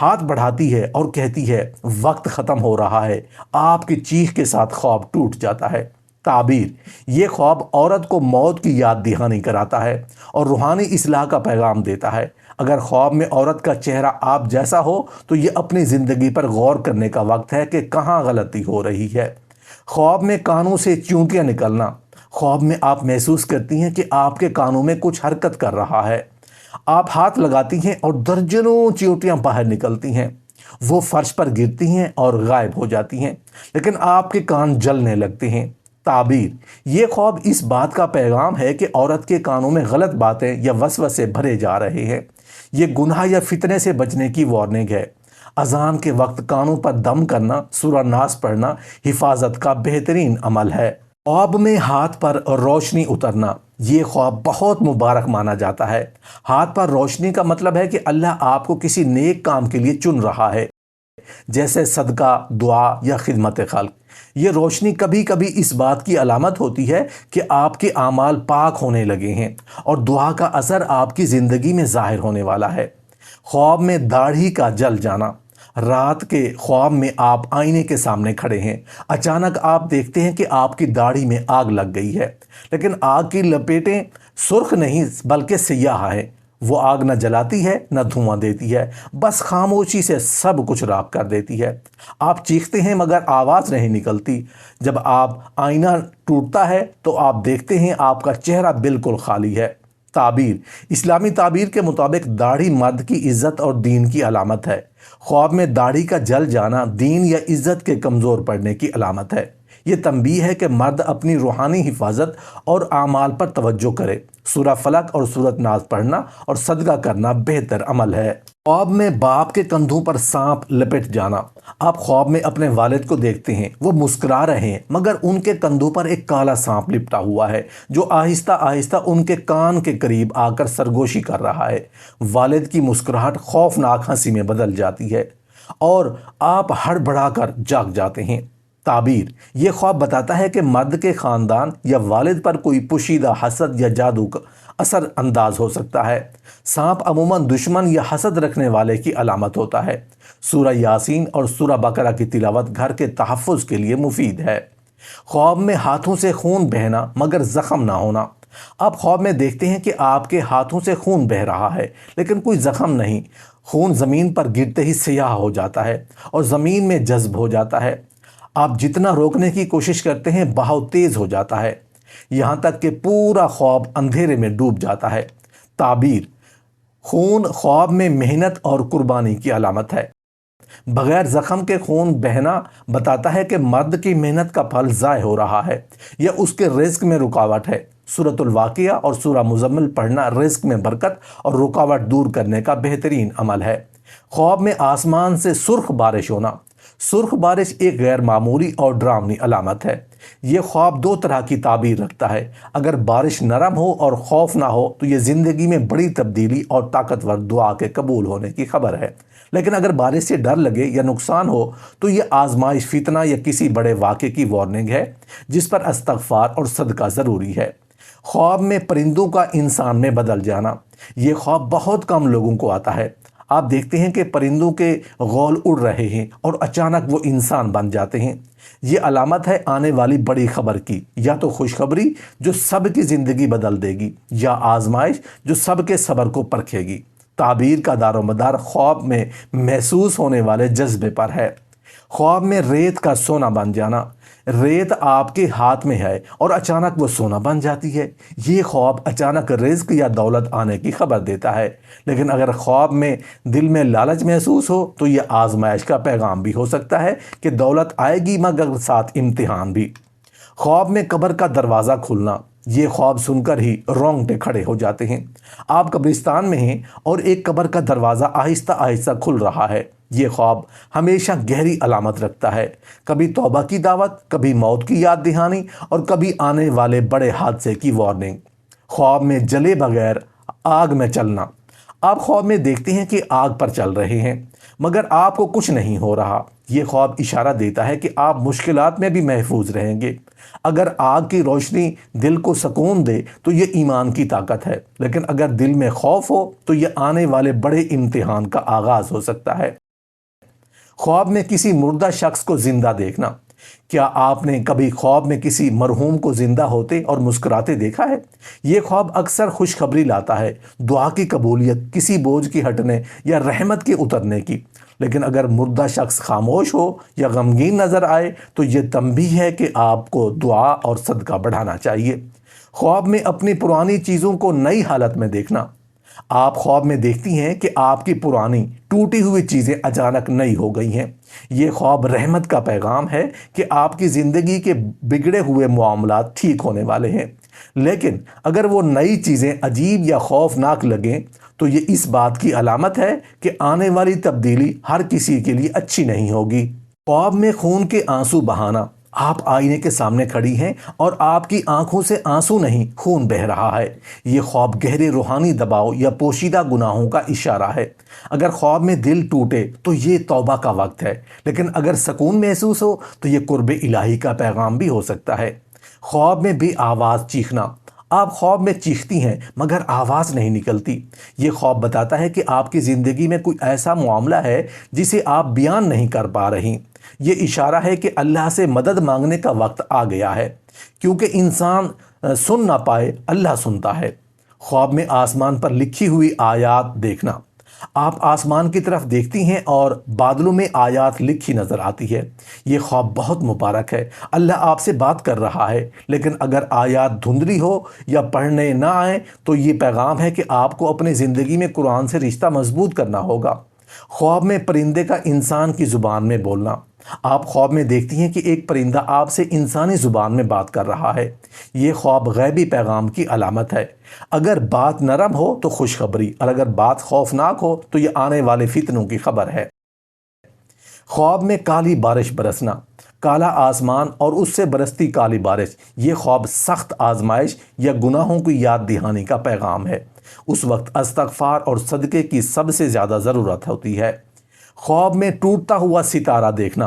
ہاتھ بڑھاتی ہے اور کہتی ہے وقت ختم ہو رہا ہے، آپ کی چیخ کے ساتھ خواب ٹوٹ جاتا ہے۔ تعبیر: یہ خواب عورت کو موت کی یاد دہانی کراتا ہے اور روحانی اصلاح کا پیغام دیتا ہے۔ اگر خواب میں عورت کا چہرہ آپ جیسا ہو تو یہ اپنی زندگی پر غور کرنے کا وقت ہے کہ کہاں غلطی ہو رہی ہے۔ خواب میں کانوں سے چیونٹیاں نکلنا: خواب میں آپ محسوس کرتی ہیں کہ آپ کے کانوں میں کچھ حرکت کر رہا ہے۔ آپ ہاتھ لگاتی ہیں اور درجنوں چیونٹیاں باہر نکلتی ہیں۔ وہ فرش پر گرتی ہیں اور غائب ہو جاتی ہیں، لیکن آپ کے کان جلنے لگتے ہیں۔ تعبیر: یہ خواب اس بات کا پیغام ہے کہ عورت کے کانوں میں غلط باتیں یا وسوسے بھرے جا رہے ہیں۔ یہ گناہ یا فتنے سے بچنے کی وارننگ ہے۔ اذان کے وقت کانوں پر دم کرنا، سورہ ناس پڑھنا حفاظت کا بہترین عمل ہے۔ خواب میں ہاتھ پر روشنی اترنا: یہ خواب بہت مبارک مانا جاتا ہے۔ ہاتھ پر روشنی کا مطلب ہے کہ اللہ آپ کو کسی نیک کام کے لیے چن رہا ہے، جیسے صدقہ، دعا یا خدمت خلق۔ یہ روشنی کبھی کبھی اس بات کی علامت ہوتی ہے کہ آپ کے اعمال پاک ہونے لگے ہیں اور دعا کا اثر آپ کی زندگی میں ظاہر ہونے والا ہے۔ خواب میں داڑھی کا جل جانا: رات کے خواب میں آپ آئینے کے سامنے کھڑے ہیں۔ اچانک آپ دیکھتے ہیں کہ آپ کی داڑھی میں آگ لگ گئی ہے، لیکن آگ کی لپیٹیں سرخ نہیں بلکہ سیاہ ہے۔ وہ آگ نہ جلاتی ہے نہ دھواں دیتی ہے، بس خاموشی سے سب کچھ راکھ کر دیتی ہے۔ آپ چیختے ہیں مگر آواز نہیں نکلتی۔ جب آپ آئینہ ٹوٹتا ہے تو آپ دیکھتے ہیں آپ کا چہرہ بالکل خالی ہے۔ تعبیر: اسلامی تعبیر کے مطابق داڑھی مرد کی عزت اور دین کی علامت ہے۔ خواب میں داڑھی کا جل جانا دین یا عزت کے کمزور پڑنے کی علامت ہے۔ یہ تنبیہ ہے کہ مرد اپنی روحانی حفاظت اور اعمال پر توجہ کرے۔ سورہ فلق اور سورۃ ناس پڑھنا اور صدقہ کرنا بہتر عمل ہے۔ خواب میں باپ کے کندھوں پر سانپ لپٹ جانا: آپ خواب میں اپنے والد کو دیکھتے ہیں، وہ مسکرا رہے ہیں مگر ان کے کندھوں پر ایک کالا سانپ لپٹا ہوا ہے جو آہستہ آہستہ ان کے کان کے قریب آ کر سرگوشی کر رہا ہے۔ والد کی مسکراہٹ خوفناک ہنسی میں بدل جاتی ہے اور آپ ہڑبڑا کر جاگ جاتے ہیں۔ تعبیر: یہ خواب بتاتا ہے کہ مرد کے خاندان یا والد پر کوئی پوشیدہ حسد یا جادو کا اثر انداز ہو سکتا ہے۔ سانپ عموماً دشمن یا حسد رکھنے والے کی علامت ہوتا ہے۔ سورہ یاسین اور سورہ بقرہ کی تلاوت گھر کے تحفظ کے لیے مفید ہے۔ خواب میں ہاتھوں سے خون بہنا مگر زخم نہ ہونا: آپ خواب میں دیکھتے ہیں کہ آپ کے ہاتھوں سے خون بہہ رہا ہے لیکن کوئی زخم نہیں۔ خون زمین پر گرتے ہی سیاہ ہو جاتا ہے اور زمین میں جذب ہو جاتا ہے۔ آپ جتنا روکنے کی کوشش کرتے ہیں بہاؤ تیز ہو جاتا ہے، یہاں تک کہ پورا خواب اندھیرے میں ڈوب جاتا ہے۔ تعبیر: خون خواب میں محنت اور قربانی کی علامت ہے۔ بغیر زخم کے خون بہنا بتاتا ہے کہ مرد کی محنت کا پھل ضائع ہو رہا ہے یا اس کے رزق میں رکاوٹ ہے۔ سورۃ الواقعہ اور سورہ مزمل پڑھنا رزق میں برکت اور رکاوٹ دور کرنے کا بہترین عمل ہے۔ خواب میں آسمان سے سرخ بارش ہونا: سرخ بارش ایک غیر معمولی اور ڈراؤنی علامت ہے۔ یہ خواب دو طرح کی تعبیر رکھتا ہے۔ اگر بارش نرم ہو اور خوف نہ ہو تو یہ زندگی میں بڑی تبدیلی اور طاقتور دعا کے قبول ہونے کی خبر ہے، لیکن اگر بارش سے ڈر لگے یا نقصان ہو تو یہ آزمائش، فتنہ یا کسی بڑے واقعے کی وارننگ ہے جس پر استغفار اور صدقہ ضروری ہے۔ خواب میں پرندوں کا انسان میں بدل جانا: یہ خواب بہت کم لوگوں کو آتا ہے۔ آپ دیکھتے ہیں کہ پرندوں کے غول اڑ رہے ہیں اور اچانک وہ انسان بن جاتے ہیں۔ یہ علامت ہے آنے والی بڑی خبر کی، یا تو خوشخبری جو سب کی زندگی بدل دے گی یا آزمائش جو سب کے صبر کو پرکھے گی۔ تعبیر کا دار و مدار خواب میں محسوس ہونے والے جذبے پر ہے۔ خواب میں ریت کا سونا بن جانا: ریت آپ کے ہاتھ میں ہے اور اچانک وہ سونا بن جاتی ہے۔ یہ خواب اچانک رزق یا دولت آنے کی خبر دیتا ہے، لیکن اگر خواب میں دل میں لالچ محسوس ہو تو یہ آزمائش کا پیغام بھی ہو سکتا ہے کہ دولت آئے گی مگر ساتھ امتحان بھی۔ خواب میں قبر کا دروازہ کھلنا: یہ خواب سن کر ہی رونگٹے کھڑے ہو جاتے ہیں۔ آپ قبرستان میں ہیں اور ایک قبر کا دروازہ آہستہ آہستہ کھل رہا ہے۔ یہ خواب ہمیشہ گہری علامت رکھتا ہے، کبھی توبہ کی دعوت، کبھی موت کی یاد دہانی اور کبھی آنے والے بڑے حادثے کی وارننگ۔ خواب میں جلے بغیر آگ میں چلنا: آپ خواب میں دیکھتے ہیں کہ آگ پر چل رہے ہیں مگر آپ کو کچھ نہیں ہو رہا۔ یہ خواب اشارہ دیتا ہے کہ آپ مشکلات میں بھی محفوظ رہیں گے۔ اگر آگ کی روشنی دل کو سکون دے تو یہ ایمان کی طاقت ہے، لیکن اگر دل میں خوف ہو تو یہ آنے والے بڑے امتحان کا آغاز ہو سکتا ہے۔ خواب میں کسی مردہ شخص کو زندہ دیکھنا۔ کیا آپ نے کبھی خواب میں کسی مرحوم کو زندہ ہوتے اور مسکراتے دیکھا ہے؟ یہ خواب اکثر خوشخبری لاتا ہے، دعا کی قبولیت، کسی بوجھ کی ہٹنے یا رحمت کے اترنے کی۔ لیکن اگر مردہ شخص خاموش ہو یا غمگین نظر آئے تو یہ تنبیہ ہے کہ آپ کو دعا اور صدقہ بڑھانا چاہیے۔ خواب میں اپنی پرانی چیزوں کو نئی حالت میں دیکھنا۔ آپ خواب میں دیکھتی ہیں کہ آپ کی پرانی ٹوٹی ہوئی چیزیں اچانک نئی ہو گئی ہیں۔ یہ خواب رحمت کا پیغام ہے کہ آپ کی زندگی کے بگڑے ہوئے معاملات ٹھیک ہونے والے ہیں۔ لیکن اگر وہ نئی چیزیں عجیب یا خوفناک لگیں تو یہ اس بات کی علامت ہے کہ آنے والی تبدیلی ہر کسی کے لیے اچھی نہیں ہوگی۔ خواب میں خون کے آنسو بہانا۔ آپ آئینے کے سامنے کھڑی ہیں اور آپ کی آنکھوں سے آنسو نہیں، خون بہہ رہا ہے۔ یہ خواب گہرے روحانی دباؤ یا پوشیدہ گناہوں کا اشارہ ہے۔ اگر خواب میں دل ٹوٹے تو یہ توبہ کا وقت ہے، لیکن اگر سکون محسوس ہو تو یہ قرب الہی کا پیغام بھی ہو سکتا ہے۔ خواب میں بے آواز چیخنا۔ آپ خواب میں چیختی ہیں مگر آواز نہیں نکلتی۔ یہ خواب بتاتا ہے کہ آپ کی زندگی میں کوئی ایسا معاملہ ہے جسے آپ بیان نہیں کر پا رہی۔ یہ اشارہ ہے کہ اللہ سے مدد مانگنے کا وقت آ گیا ہے، کیونکہ انسان سن نہ پائے، اللہ سنتا ہے۔ خواب میں آسمان پر لکھی ہوئی آیات دیکھنا۔ آپ آسمان کی طرف دیکھتی ہیں اور بادلوں میں آیات لکھی نظر آتی ہے۔ یہ خواب بہت مبارک ہے، اللہ آپ سے بات کر رہا ہے۔ لیکن اگر آیات دھندلی ہو یا پڑھنے نہ آئیں تو یہ پیغام ہے کہ آپ کو اپنی زندگی میں قرآن سے رشتہ مضبوط کرنا ہوگا۔ خواب میں پرندے کا انسان کی زبان میں بولنا۔ آپ خواب میں دیکھتی ہیں کہ ایک پرندہ آپ سے انسانی زبان میں بات کر رہا ہے۔ یہ خواب غیبی پیغام کی علامت ہے۔ اگر بات نرم ہو تو خوشخبری، اور اگر بات خوفناک ہو تو یہ آنے والے فتنوں کی خبر ہے۔ خواب میں کالی بارش برسنا۔ کالا آسمان اور اس سے برستی کالی بارش، یہ خواب سخت آزمائش یا گناہوں کی یاد دہانی کا پیغام ہے۔ اس وقت استغفار اور صدقے کی سب سے زیادہ ضرورت ہوتی ہے۔ خواب میں ٹوٹتا ہوا ستارہ دیکھنا۔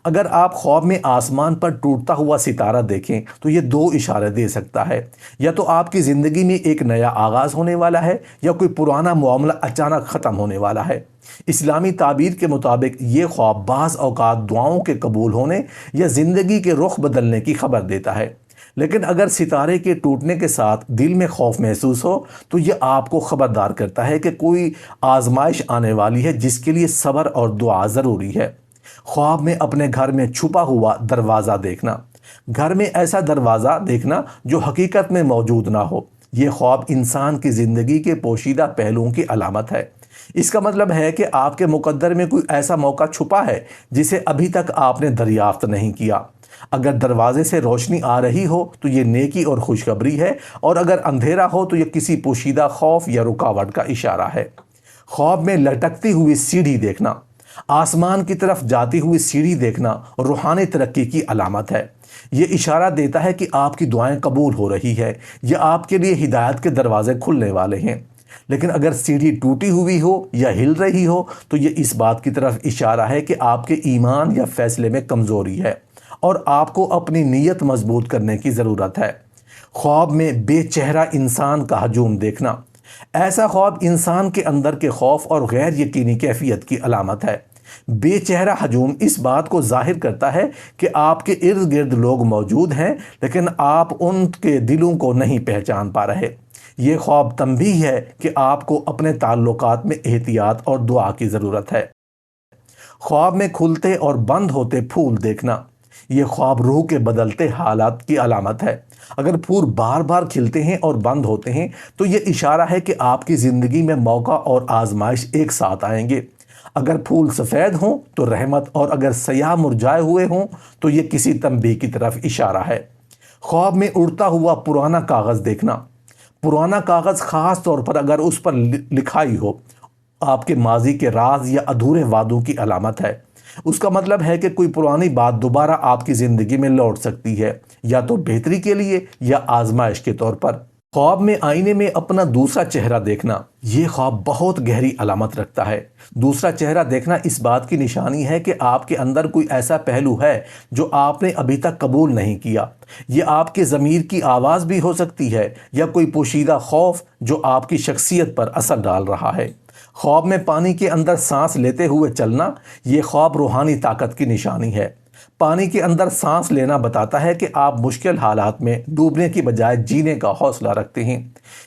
اگر آپ خواب میں آسمان پر ٹوٹتا ہوا ستارہ دیکھیں تو یہ دو اشارے دے سکتا ہے۔ یا تو آپ کی زندگی میں ایک نیا آغاز ہونے والا ہے یا کوئی پرانا معاملہ اچانک ختم ہونے والا ہے۔ اسلامی تعبیر کے مطابق یہ خواب بعض اوقات دعاؤں کے قبول ہونے یا زندگی کے رخ بدلنے کی خبر دیتا ہے۔ لیکن اگر ستارے کے ٹوٹنے کے ساتھ دل میں خوف محسوس ہو تو یہ آپ کو خبردار کرتا ہے کہ کوئی آزمائش آنے والی ہے جس کے لیے صبر اور دعا ضروری ہے۔ خواب میں اپنے گھر میں چھپا ہوا دروازہ دیکھنا۔ گھر میں ایسا دروازہ دیکھنا جو حقیقت میں موجود نہ ہو۔ یہ خواب انسان کی زندگی کے پوشیدہ پہلوؤں کی علامت ہے۔ اس کا مطلب ہے کہ آپ کے مقدر میں کوئی ایسا موقع چھپا ہے جسے ابھی تک آپ نے دریافت نہیں کیا۔ اگر دروازے سے روشنی آ رہی ہو تو یہ نیکی اور خوشخبری ہے، اور اگر اندھیرا ہو تو یہ کسی پوشیدہ خوف یا رکاوٹ کا اشارہ ہے۔ خواب میں لٹکتی ہوئی سیڑھی دیکھنا۔ آسمان کی طرف جاتی ہوئی سیڑھی دیکھنا روحانی ترقی کی علامت ہے۔ یہ اشارہ دیتا ہے کہ آپ کی دعائیں قبول ہو رہی ہے یا آپ کے لیے ہدایت کے دروازے کھلنے والے ہیں۔ لیکن اگر سیڑھی ٹوٹی ہوئی ہو یا ہل رہی ہو تو یہ اس بات کی طرف اشارہ ہے کہ آپ کے ایمان یا فیصلے میں کمزوری ہے اور آپ کو اپنی نیت مضبوط کرنے کی ضرورت ہے۔ خواب میں بے چہرہ انسان کا ہجوم دیکھنا۔ ایسا خواب انسان کے اندر کے خوف اور غیر یقینی کیفیت کی علامت ہے۔ بے چہرہ ہجوم اس بات کو ظاہر کرتا ہے کہ آپ کے ارد گرد لوگ موجود ہیں لیکن آپ ان کے دلوں کو نہیں پہچان پا رہے۔ یہ خواب تنبیہ ہے کہ آپ کو اپنے تعلقات میں احتیاط اور دعا کی ضرورت ہے۔ خواب میں کھلتے اور بند ہوتے پھول دیکھنا۔ یہ خواب روح کے بدلتے حالات کی علامت ہے۔ اگر پھول بار بار کھلتے ہیں اور بند ہوتے ہیں تو یہ اشارہ ہے کہ آپ کی زندگی میں موقع اور آزمائش ایک ساتھ آئیں گے۔ اگر پھول سفید ہوں تو رحمت، اور اگر سیاہ مرجھائے ہوئے ہوں تو یہ کسی تنبیہ کی طرف اشارہ ہے۔ خواب میں اڑتا ہوا پرانا کاغذ دیکھنا۔ پرانا کاغذ خاص طور پر اگر اس پر لکھائی ہو آپ کے ماضی کے راز یا ادھورے وعدوں کی علامت ہے۔ اس کا مطلب ہے کہ کوئی پرانی بات دوبارہ آپ کی زندگی میں لوٹ سکتی ہے، یا تو بہتری کے لیے یا آزمائش کے طور پر۔ خواب میں آئینے میں اپنا دوسرا چہرہ دیکھنا۔ یہ خواب بہت گہری علامت رکھتا ہے۔ دوسرا چہرہ دیکھنا اس بات کی نشانی ہے کہ آپ کے اندر کوئی ایسا پہلو ہے جو آپ نے ابھی تک قبول نہیں کیا۔ یہ آپ کے ضمیر کی آواز بھی ہو سکتی ہے یا کوئی پوشیدہ خوف جو آپ کی شخصیت پر اثر ڈال رہا ہے۔ خواب میں پانی کے اندر سانس لیتے ہوئے چلنا، یہ خواب روحانی طاقت کی نشانی ہے۔ پانی کے اندر سانس لینا بتاتا ہے کہ آپ مشکل حالات میں ڈوبنے کی بجائے جینے کا حوصلہ رکھتے ہیں۔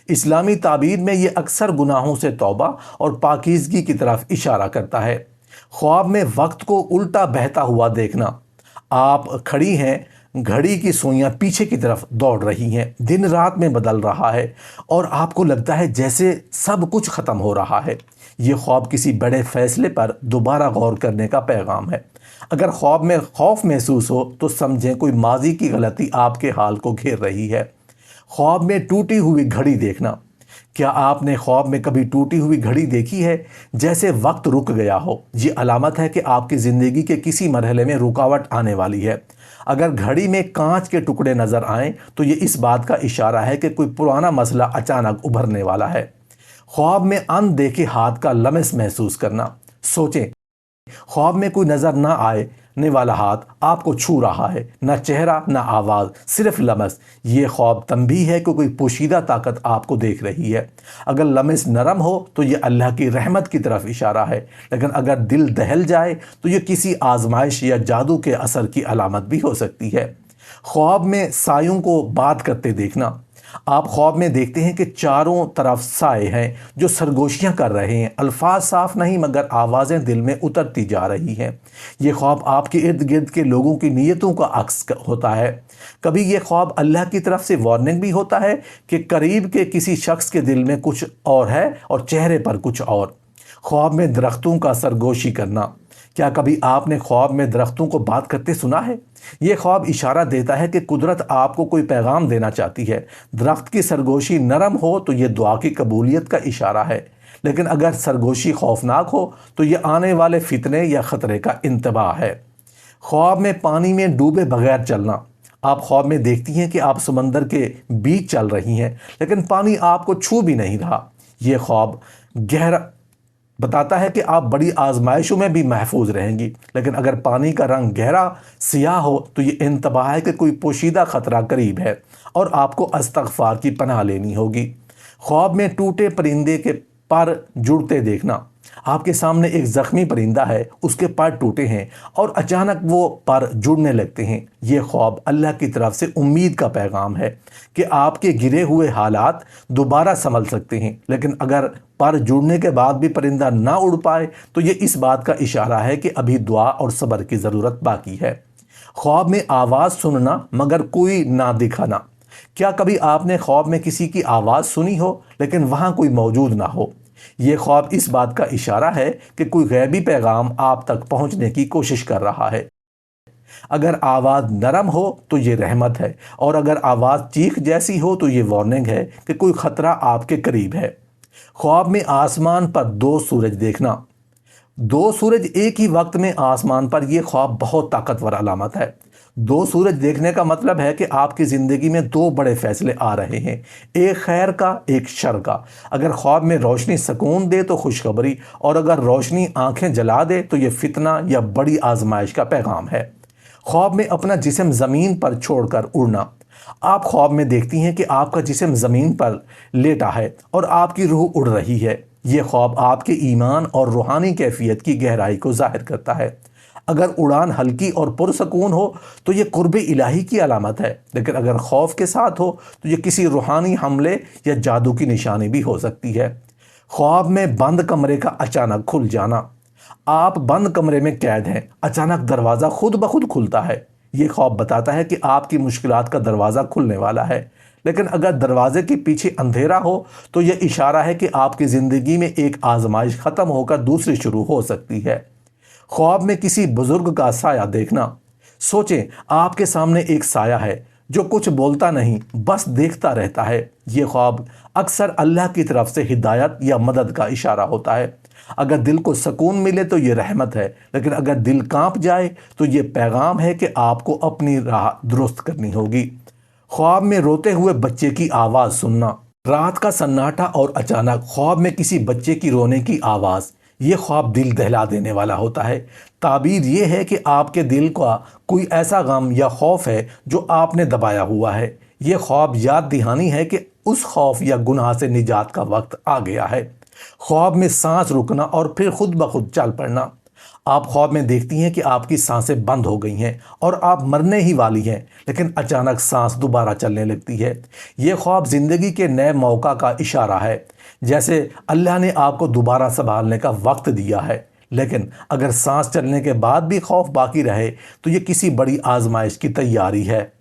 اسلامی تعبیر میں یہ اکثر گناہوں سے توبہ اور پاکیزگی کی طرف اشارہ کرتا ہے۔ خواب میں وقت کو الٹا بہتا ہوا دیکھنا، آپ کھڑی ہیں، گھڑی کی سوئیاں پیچھے کی طرف دوڑ رہی ہیں، دن رات میں بدل رہا ہے اور آپ کو لگتا ہے جیسے سب کچھ ختم ہو رہا ہے۔ یہ خواب کسی بڑے فیصلے پر دوبارہ غور کرنے کا پیغام ہے۔ اگر خواب میں خوف محسوس ہو تو سمجھیں کوئی ماضی کی غلطی آپ کے حال کو گھیر رہی ہے۔ خواب میں ٹوٹی ہوئی گھڑی دیکھنا، کیا آپ نے خواب میں کبھی ٹوٹی ہوئی گھڑی دیکھی ہے؟ جیسے وقت رک گیا ہو۔ یہ علامت ہے کہ آپ کی زندگی کے کسی مرحلے میں رکاوٹ آنے والی ہے۔ اگر گھڑی میں کانچ کے ٹکڑے نظر آئیں تو یہ اس بات کا اشارہ ہے کہ کوئی پرانا مسئلہ اچانک ابھرنے والا ہے۔ خواب میں ان دیکھے ہاتھ کا لمس محسوس کرنا، سوچیں خواب میں کوئی نظر نہ آنے والا ہاتھ آپ کو چھو رہا ہے، نہ چہرہ نہ آواز، صرف لمس۔ یہ خواب تنبیہ ہے کہ کوئی پوشیدہ طاقت آپ کو دیکھ رہی ہے۔ اگر لمس نرم ہو تو یہ اللہ کی رحمت کی طرف اشارہ ہے، لیکن اگر دل دہل جائے تو یہ کسی آزمائش یا جادو کے اثر کی علامت بھی ہو سکتی ہے۔ خواب میں سایوں کو بات کرتے دیکھنا، آپ خواب میں دیکھتے ہیں کہ چاروں طرف سائے ہیں جو سرگوشیاں کر رہے ہیں، الفاظ صاف نہیں مگر آوازیں دل میں اترتی جا رہی ہیں۔ یہ خواب آپ کے ارد گرد کے لوگوں کی نیتوں کا عکس ہوتا ہے۔ کبھی یہ خواب اللہ کی طرف سے وارننگ بھی ہوتا ہے کہ قریب کے کسی شخص کے دل میں کچھ اور ہے اور چہرے پر کچھ اور۔ خواب میں درختوں کا سرگوشی کرنا، کیا کبھی آپ نے خواب میں درختوں کو بات کرتے سنا ہے؟ یہ خواب اشارہ دیتا ہے کہ قدرت آپ کو کوئی پیغام دینا چاہتی ہے۔ درخت کی سرگوشی نرم ہو تو یہ دعا کی قبولیت کا اشارہ ہے، لیکن اگر سرگوشی خوفناک ہو تو یہ آنے والے فتنے یا خطرے کا انتباہ ہے۔ خواب میں پانی میں ڈوبے بغیر چلنا، آپ خواب میں دیکھتی ہیں کہ آپ سمندر کے بیچ چل رہی ہیں لیکن پانی آپ کو چھو بھی نہیں رہا۔ یہ خواب گہرا بتاتا ہے کہ آپ بڑی آزمائشوں میں بھی محفوظ رہیں گی، لیکن اگر پانی کا رنگ گہرا سیاہ ہو تو یہ انتباہ ہے کہ کوئی پوشیدہ خطرہ قریب ہے اور آپ کو استغفار کی پناہ لینی ہوگی۔ خواب میں ٹوٹے پرندے کے پر جڑتے دیکھنا، آپ کے سامنے ایک زخمی پرندہ ہے، اس کے پر ٹوٹے ہیں اور اچانک وہ پر جڑنے لگتے ہیں۔ یہ خواب اللہ کی طرف سے امید کا پیغام ہے کہ آپ کے گرے ہوئے حالات دوبارہ سنبھل سکتے ہیں، لیکن اگر پر جڑنے کے بعد بھی پرندہ نہ اڑ پائے تو یہ اس بات کا اشارہ ہے کہ ابھی دعا اور صبر کی ضرورت باقی ہے۔ خواب میں آواز سننا مگر کوئی نہ دکھانا، کیا کبھی آپ نے خواب میں کسی کی آواز سنی ہو لیکن وہاں کوئی موجود نہ ہو؟ یہ خواب اس بات کا اشارہ ہے کہ کوئی غیبی پیغام آپ تک پہنچنے کی کوشش کر رہا ہے۔ اگر آواز نرم ہو تو یہ رحمت ہے اور اگر آواز چیخ جیسی ہو تو یہ وارننگ ہے کہ کوئی خطرہ آپ کے قریب ہے۔ خواب میں آسمان پر دو سورج دیکھنا، دو سورج ایک ہی وقت میں آسمان پر، یہ خواب بہت طاقتور علامت ہے۔ دو سورج دیکھنے کا مطلب ہے کہ آپ کی زندگی میں دو بڑے فیصلے آ رہے ہیں، ایک خیر کا ایک شر کا۔ اگر خواب میں روشنی سکون دے تو خوشخبری، اور اگر روشنی آنکھیں جلا دے تو یہ فتنہ یا بڑی آزمائش کا پیغام ہے۔ خواب میں اپنا جسم زمین پر چھوڑ کر اڑنا، آپ خواب میں دیکھتی ہیں کہ آپ کا جسم زمین پر لیٹا ہے اور آپ کی روح اڑ رہی ہے۔ یہ خواب آپ کے ایمان اور روحانی کیفیت کی گہرائی کو ظاہر کرتا ہے۔ اگر اڑان ہلکی اور پرسکون ہو تو یہ قرب الہی کی علامت ہے، لیکن اگر خوف کے ساتھ ہو تو یہ کسی روحانی حملے یا جادو کی نشانی بھی ہو سکتی ہے۔ خواب میں بند کمرے کا اچانک کھل جانا، آپ بند کمرے میں قید ہیں، اچانک دروازہ خود بخود کھلتا ہے۔ یہ خواب بتاتا ہے کہ آپ کی مشکلات کا دروازہ کھلنے والا ہے، لیکن اگر دروازے کے پیچھے اندھیرا ہو تو یہ اشارہ ہے کہ آپ کی زندگی میں ایک آزمائش ختم ہو کر دوسری شروع ہو سکتی ہے۔ خواب میں کسی بزرگ کا سایہ دیکھنا، سوچیں آپ کے سامنے ایک سایہ ہے جو کچھ بولتا نہیں، بس دیکھتا رہتا ہے۔ یہ خواب اکثر اللہ کی طرف سے ہدایت یا مدد کا اشارہ ہوتا ہے۔ اگر دل کو سکون ملے تو یہ رحمت ہے، لیکن اگر دل کانپ جائے تو یہ پیغام ہے کہ آپ کو اپنی راہ درست کرنی ہوگی۔ خواب میں روتے ہوئے بچے کی آواز سننا، رات کا سناٹا اور اچانک خواب میں کسی بچے کی رونے کی آواز، یہ خواب دل دہلا دینے والا ہوتا ہے۔ تعبیر یہ ہے کہ آپ کے دل کا کوئی ایسا غم یا خوف ہے جو آپ نے دبایا ہوا ہے۔ یہ خواب یاد دہانی ہے کہ اس خوف یا گناہ سے نجات کا وقت آ گیا ہے۔ خواب میں سانس رکنا اور پھر خود بخود چل پڑنا۔ آپ خواب میں دیکھتی ہیں کہ آپ کی سانسیں بند ہو گئی ہیں اور آپ مرنے ہی والی ہیں، لیکن اچانک سانس دوبارہ چلنے لگتی ہے۔ یہ خواب زندگی کے نئے موقع کا اشارہ ہے، جیسے اللہ نے آپ کو دوبارہ سنبھالنے کا وقت دیا ہے۔ لیکن اگر سانس چلنے کے بعد بھی خوف باقی رہے تو یہ کسی بڑی آزمائش کی تیاری ہے۔